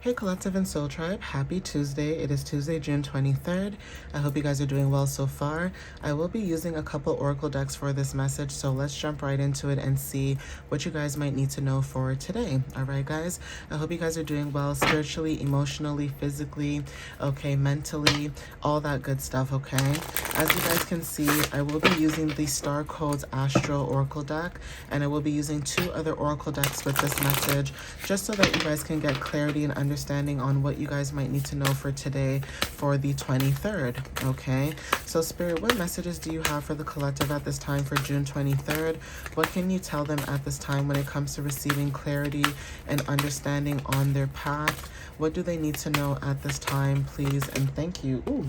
Hey Collective and Soul Tribe, happy Tuesday. It is Tuesday, June 23rd. I hope you guys are doing well so far. I will be using a couple oracle decks for this message, so let's jump right into it and see what you guys might need to know for today. All right, guys? I hope you guys are doing well spiritually, emotionally, physically, okay, mentally, all that good stuff, okay? As you guys can see, I will be using the Astrocodes Astro Oracle deck, and I will be using two other oracle decks with this message, just so that you guys can get clarity and understanding on what you guys might need to know for today for the 23rd, okay? So Spirit, what messages do you have for the collective at this time for June 23rd? What can you tell them at this time when it comes to receiving clarity and understanding on their path? What do they need to know at this time, please? And thank you. Ooh.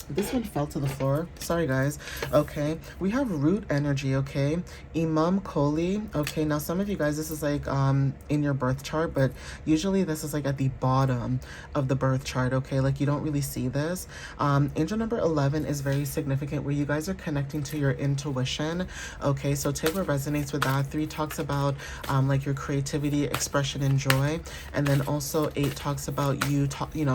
This one fell to the floor. Sorry, guys. Okay. We have root energy, okay? Imam Koli. Okay, now some of you guys, this is like in your birth chart, but usually this is like at the bottom of the birth chart, okay? Like you don't really see this. Angel number 11 is very significant where you guys are connecting to your intuition, okay? So take what resonates with that. 3 talks about like your creativity, expression, and joy. And then also 8 talks about you,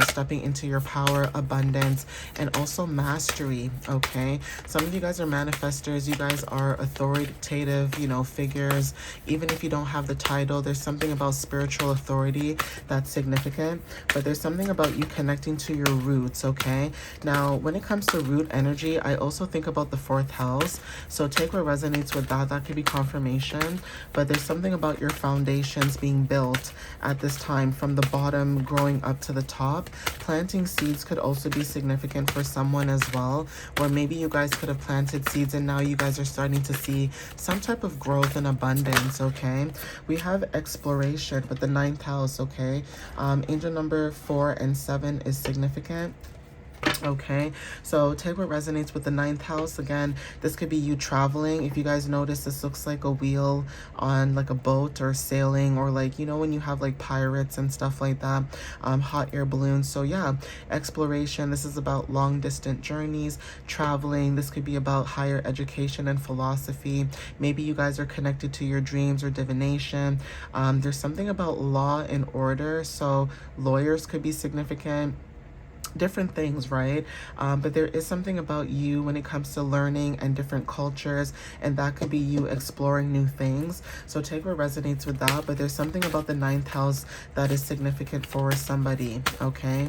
stepping into your power, abundance, and also mastery, okay? Some of you guys are manifestors. You guys are authoritative, figures. Even if you don't have the title, there's something about spiritual authority that's significant, but there's something about you connecting to your roots, okay? Now, when it comes to root energy, I also think about the 4th house. So take what resonates with that. That could be confirmation, but there's something about your foundations being built at this time from the bottom growing up to the top. Planting seeds could also be significant for someone as well, or maybe you guys could have planted seeds and now you guys are starting to see some type of growth and abundance, okay? We have exploration with the 9th house, okay? Angel number 4 and 7 is significant. Okay, so take what resonates with the 9th house. Again, this could be you traveling. If you guys notice, this looks like a wheel on like a boat or sailing, or like, when you have like pirates and stuff like that, hot air balloons. So yeah, exploration. This is about long distance journeys, traveling. This could be about higher education and philosophy. Maybe you guys are connected to your dreams or divination. There's something about law and order. So lawyers could be significant. Different things, right? But there is something about you when it comes to learning and different cultures, and that could be you exploring new things. So take what resonates with that, but there's something about the 9th house that is significant for somebody, okay?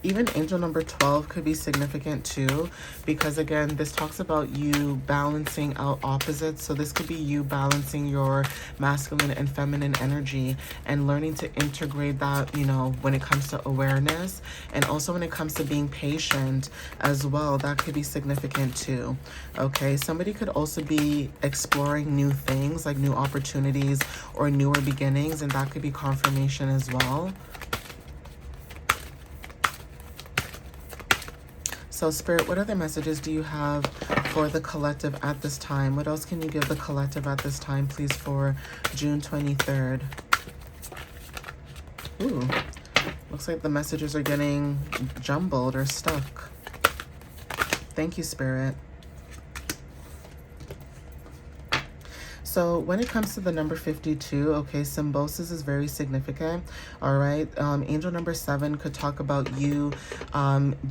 Even angel number 12 could be significant too, because again, this talks about you balancing out opposites. So this could be you balancing your masculine and feminine energy and learning to integrate that, when it comes to awareness, and also when it comes to being patient as well. That could be significant too. Okay, somebody could also be exploring new things, like new opportunities or newer beginnings, and that could be confirmation as well. So Spirit, what other messages do you have for the collective at this time? What else can you give the collective at this time, please, for June 23rd? Ooh, looks like the messages are getting jumbled or stuck. Thank you, Spirit. So when it comes to the number 52, okay, symbiosis is very significant, all right? Angel number 7 could talk about you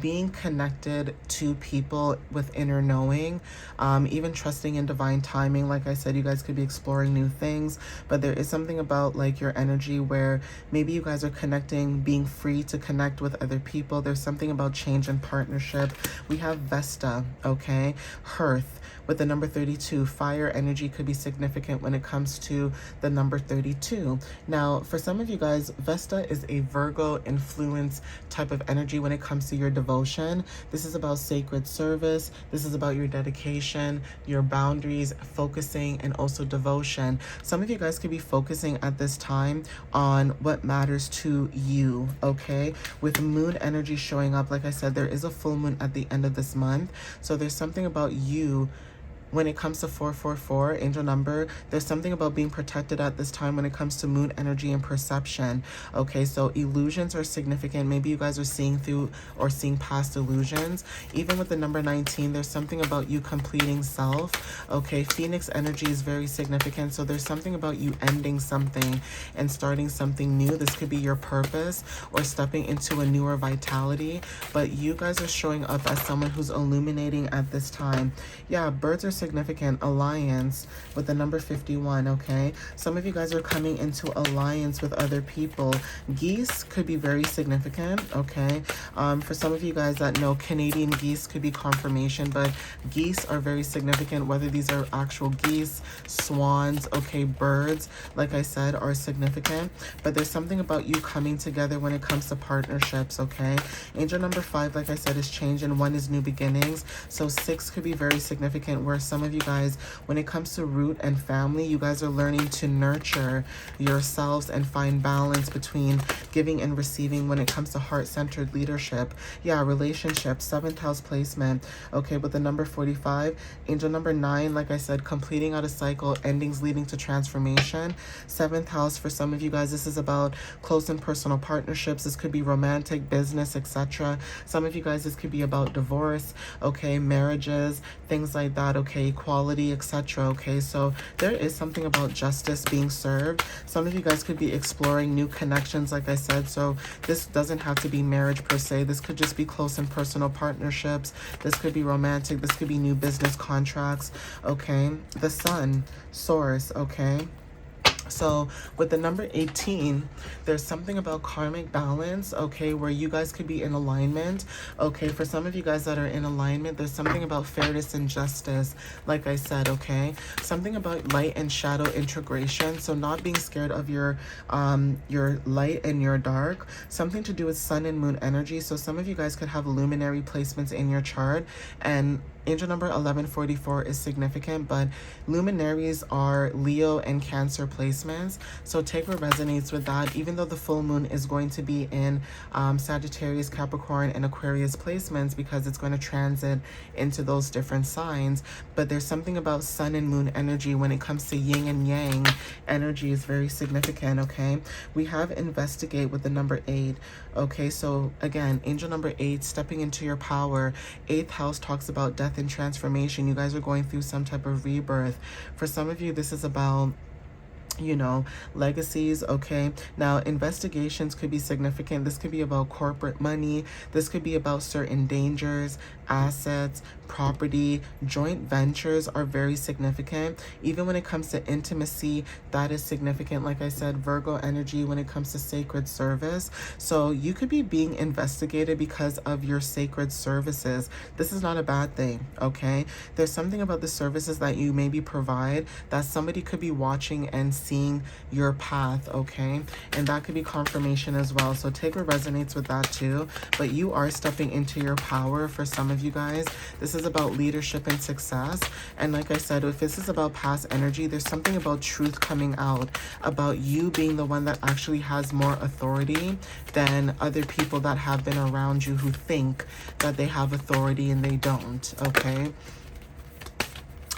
being connected to people with inner knowing, even trusting in divine timing. Like I said, you guys could be exploring new things, but there is something about like your energy where maybe you guys are connecting, being free to connect with other people. There's something about change and partnership. We have Vesta, okay? Hearth. With the number 32, fire energy could be significant when it comes to the number 32. Now, for some of you guys, Vesta is a Virgo influence type of energy when it comes to your devotion. This is about sacred service. This is about your dedication, your boundaries, focusing, and also devotion. Some of you guys could be focusing at this time on what matters to you, okay? With moon energy showing up, like I said, there is a full moon at the end of this month. So there's something about you when it comes to 444, angel number, there's something about being protected at this time when it comes to moon energy and perception. Okay, so illusions are significant. Maybe you guys are seeing through or seeing past illusions. Even with the number 19, there's something about you completing self. Okay, Phoenix energy is very significant. So there's something about you ending something and starting something new. This could be your purpose or stepping into a newer vitality. But you guys are showing up as someone who's illuminating at this time. Yeah, birds are significant. Alliance with the number 51, okay? Some of you guys are coming into alliance with other people. Geese could be very significant, okay? For some of you guys that know, Canadian geese could be confirmation, but geese are very significant, whether these are actual geese, swans, okay, birds, like I said, are significant. But there's something about you coming together when it comes to partnerships, okay? Angel number 5, like I said, is change, and 1 is new beginnings. So 6 could be very significant, where some of you guys, when it comes to root and family, you guys are learning to nurture yourselves and find balance between giving and receiving when it comes to heart-centered leadership. Yeah, relationships, 7th house placement. Okay, with the number 45, angel number 9, like I said, completing out a cycle, endings leading to transformation. 7th house, for some of you guys, this is about close and personal partnerships. This could be romantic, business, etc. Some of you guys, this could be about divorce, okay, marriages, things like that, okay, equality, etc. Okay, so there is something about justice being served. Some of you guys could be exploring new connections, like I said. So this doesn't have to be marriage per se. This could just be close and personal partnerships. This could be romantic. This could be new business contracts. Okay, the sun, source. Okay. So with the number 18, there's something about karmic balance, okay, where you guys could be in alignment. Okay, for some of you guys that are in alignment, there's something about fairness and justice, like I said, okay. Something about light and shadow integration, so not being scared of your light and your dark. Something to do with sun and moon energy. So some of you guys could have luminary placements in your chart, and angel number 1144 is significant, but luminaries are Leo and Cancer placements. So take what resonates with that, even though the full moon is going to be in Sagittarius, Capricorn, and Aquarius placements, because it's going to transit into those different signs. But there's something about sun and moon energy when it comes to yin and yang energy is very significant, okay? We have investigate with the number 8. Okay, so again, angel number 8, stepping into your power. 8th house talks about death and transformation. You guys are going through some type of rebirth. For some of you, this is about, you know, legacies. Okay, now investigations could be significant. This could be about corporate money. This could be about certain dangers, assets, property. Joint ventures are very significant. Even when it comes to intimacy, that is significant. Like I said, Virgo energy when it comes to sacred service. So you could be being investigated because of your sacred services. This is not a bad thing, okay? There's something about the services that you maybe provide that somebody could be watching and seeing your path, okay? And that could be confirmation as well. So take what resonates with that too. But you are stepping into your power. For some of you guys, this is about leadership and success. And like I said, if this is about past energy, there's something about truth coming out, about you being the one that actually has more authority than other people that have been around you who think that they have authority and they don't, okay?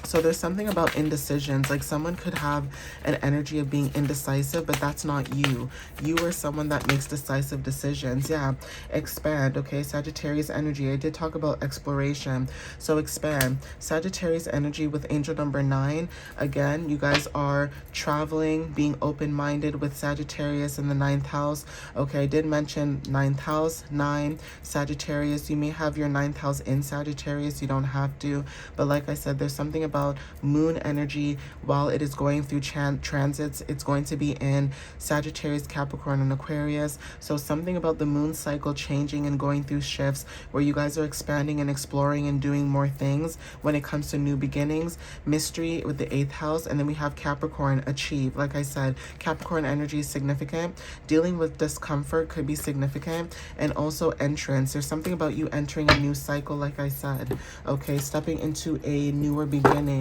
So there's something about indecisions. Like someone could have an energy of being indecisive, but that's not you. You are someone that makes decisive decisions. Yeah, expand. Okay, Sagittarius energy. I did talk about exploration. So expand. Sagittarius energy with angel number 9. Again, you guys are traveling, being open-minded with Sagittarius in the 9th house. Okay, I did mention 9th house, 9, Sagittarius. You may have your 9th house in Sagittarius. You don't have to. But like I said, there's something about moon energy while it is going through transits. It's going to be in Sagittarius, Capricorn, and Aquarius. So something about the moon cycle changing and going through shifts where you guys are expanding and exploring and doing more things when it comes to new beginnings. Mystery with the 8th house. And then we have Capricorn, achieve. Like I said, Capricorn energy is significant. Dealing with discomfort could be significant. And also entrance. There's something about you entering a new cycle, like I said. Okay, stepping into a newer beginning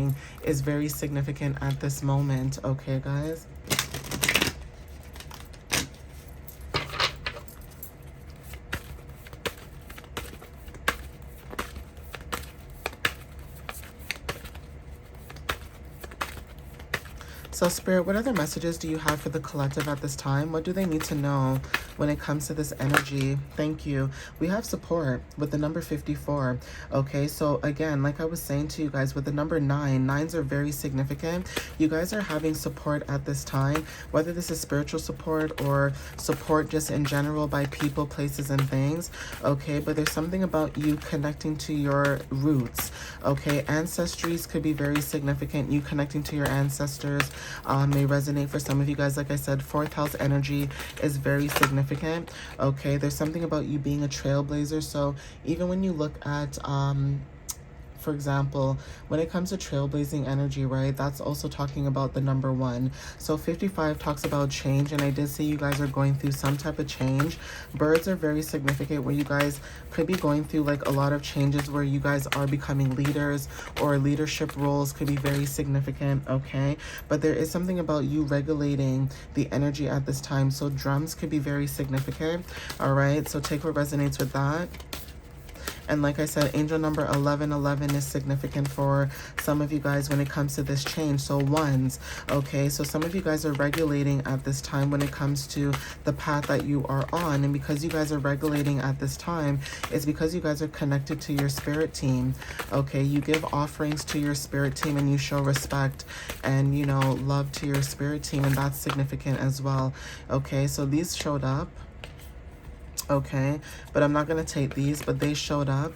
is very significant at this moment. Okay, guys. So Spirit, what other messages do you have for the collective at this time? What do they need to know when it comes to this energy? Thank you. We have support with the number 54. Okay, so again, like I was saying to you guys, with the number 9, nines are very significant. You guys are having support at this time, whether this is spiritual support or support just in general by people, places, and things. Okay, but there's something about you connecting to your roots. Okay, ancestries could be very significant. You connecting to your ancestors may resonate for some of you guys. Like I said, fourth house energy is very significant. Okay, there's something about you being a trailblazer. So even when you look at for example, when it comes to trailblazing energy, right, that's also talking about the number 1. So 55 talks about change, and I did say you guys are going through some type of change. Birds are very significant, where you guys could be going through like a lot of changes where you guys are becoming leaders, or leadership roles could be very significant. Okay, but there is something about you regulating the energy at this time. So drums could be very significant. All right, so take what resonates with that. And like I said, angel number 1111 is significant for some of you guys when it comes to this change. So ones, okay? So some of you guys are regulating at this time when it comes to the path that you are on. And because you guys are regulating at this time, it's because you guys are connected to your spirit team, okay? You give offerings to your spirit team, and you show respect and, you know, love to your spirit team. And that's significant as well, okay? So these showed up. Okay, but I'm not going to take these, but they showed up.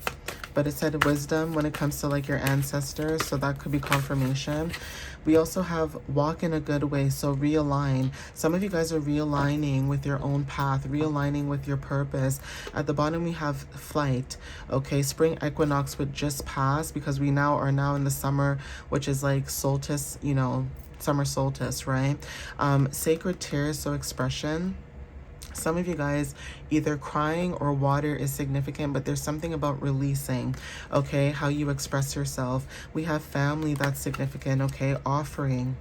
But it said wisdom when it comes to like your ancestors, so that could be confirmation. We also have walk in a good way, so realign. Some of you guys are realigning with your own path, realigning with your purpose. At the bottom we have flight. Okay, spring equinox would just pass, because we are now in the summer, which is like solstice, you know, summer solstice, right? Sacred tears, so expression. Some of you guys, either crying or water is significant, but there's something about releasing, okay, how you express yourself. We have family, that's significant, okay, offering.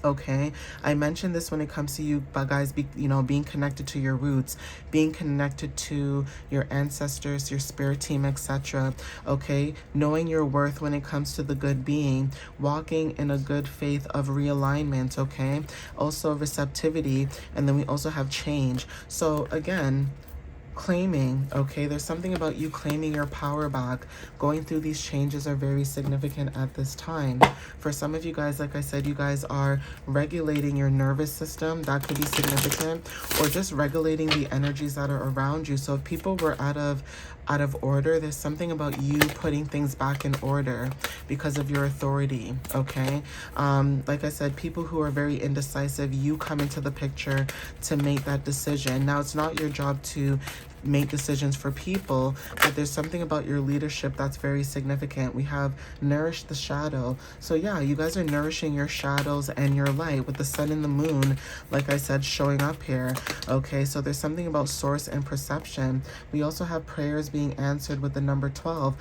Okay, I mentioned this when it comes to you, but guys, being connected to your roots, being connected to your ancestors, your spirit team, etc. Okay, knowing your worth when it comes to the good being, walking in a good faith of realignment. Okay, also receptivity, and then we also have change. So again, claiming, okay, there's something about you claiming your power back. Going through these changes are very significant at this time. For some of you guys, like I said, you guys are regulating your nervous system. That could be significant, or just regulating the energies that are around you. So if people were out of order, there's something about you putting things back in order because of your authority. Okay, like I said, people who are very indecisive, you come into the picture to make that decision. Now, it's not your job to make decisions for people, but there's something about your leadership that's very significant. We have nourish the shadow. So yeah, you guys are nourishing your shadows and your light with the sun and the moon, like I said, showing up here. Okay, so there's something about source and perception. We also have prayers being answered with the number 12.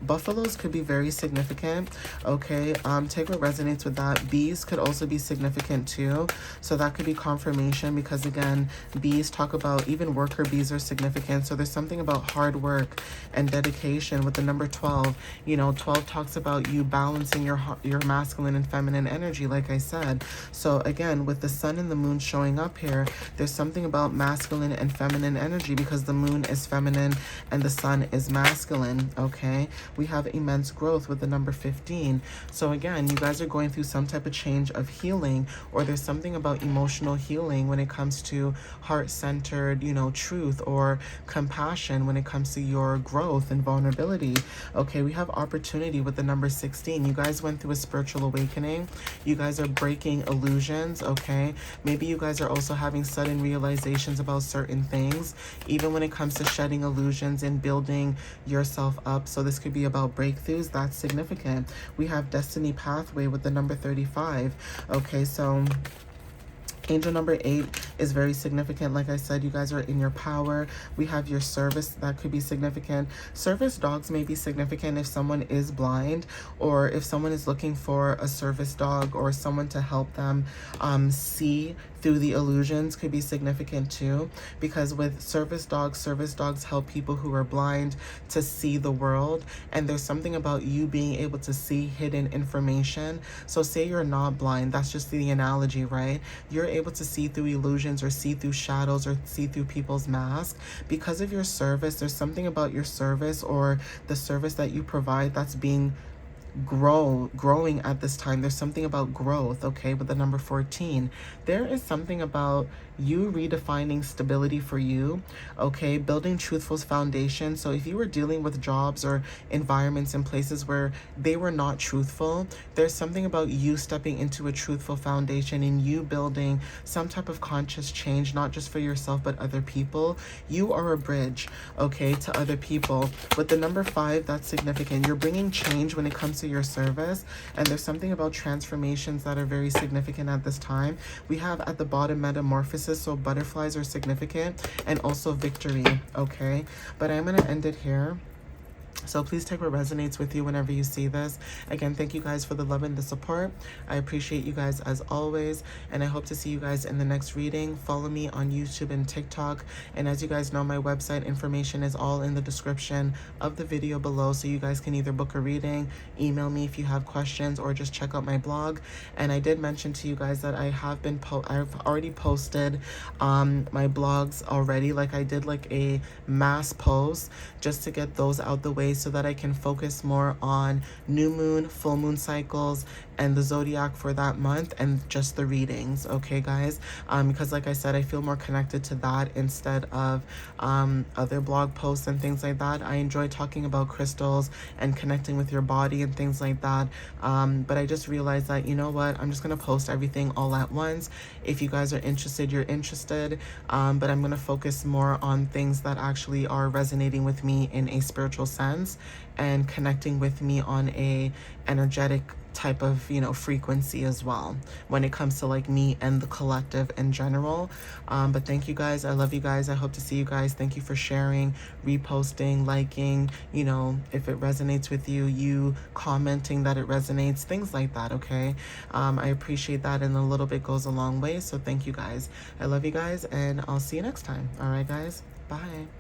Buffaloes could be very significant. Okay, take what resonates with that. Bees could also be significant too, so that could be confirmation, because again, bees talk about, even worker bees are significant. So there's something about hard work and dedication with the number 12. You know, 12 talks about you balancing your masculine and feminine energy, like I said. So again, with the sun and the moon showing up here, there's something about masculine and feminine energy, because the moon is feminine and the sun is masculine. Okay, we have immense growth with the number 15. So again, you guys are going through some type of change of healing, or there's something about emotional healing when it comes to heart-centered, you know, truth or compassion when it comes to your growth and vulnerability. Okay, we have opportunity with the number 16. You guys went through a spiritual awakening. You guys are breaking illusions. Okay, maybe you guys are also having sudden realizations about certain things, even when it comes to shedding illusions and building yourself up. So this could be about breakthroughs. That's significant. We have destiny pathway with the number 35. Okay, so angel number 8 is very significant. Like I said, you guys are in your power. We have your service. That could be significant. Service dogs may be significant if someone is blind, or if someone is looking for a service dog or someone to help them see through the illusions could be significant too, because with service dogs help people who are blind to see the world, and there's something about you being able to see hidden information. So say you're not blind, that's just the analogy, right? You're able to see through illusions or see through shadows or see through people's masks because of your service. There's something about your service or the service that you provide that's being growing at this time. There's something about growth, okay, with the number 14. There is something about you redefining stability for you, okay, building truthful foundation. So if you were dealing with jobs or environments and places where they were not truthful, there's something about you stepping into a truthful foundation and you building some type of conscious change, not just for yourself but other people. You are a bridge, okay, to other people. With the number 5, that's significant. You're bringing change when it comes to your service, and there's something about transformations that are very significant at this time. We have at the bottom metamorphosis, so butterflies are significant, and also victory, okay? But I'm gonna end it here. So please take what resonates with you whenever you see this. Again, thank you guys for the love and the support. I appreciate you guys as always, and I hope to see you guys in the next reading. Follow me on YouTube and TikTok, and as you guys know, my website information is all in the description of the video below, so you guys can either book a reading, email me if you have questions, or just check out my blog. And I did mention to you guys that I have been I've already posted my blogs already. Like I did like a mass post just to get those out the way, so that I can focus more on new moon, full moon cycles, and the zodiac for that month, and just the readings, okay guys? Because like I said, I feel more connected to that instead of other blog posts and things like that. I enjoy talking about crystals and connecting with your body and things like that, but I just realized that, you know what, I'm just gonna post everything all at once. If you guys are interested, you're interested, but I'm gonna focus more on things that actually are resonating with me in a spiritual sense and connecting with me on a energetic type of, you know, frequency as well when it comes to like me and the collective in general. But thank you guys. I love you guys. I hope to see you guys. Thank you for sharing, reposting, liking, you know, if it resonates with you, you commenting that it resonates, things like that, okay? I appreciate that, and a little bit goes a long way. So thank you guys. I love you guys, and I'll see you next time. All right, guys. Bye.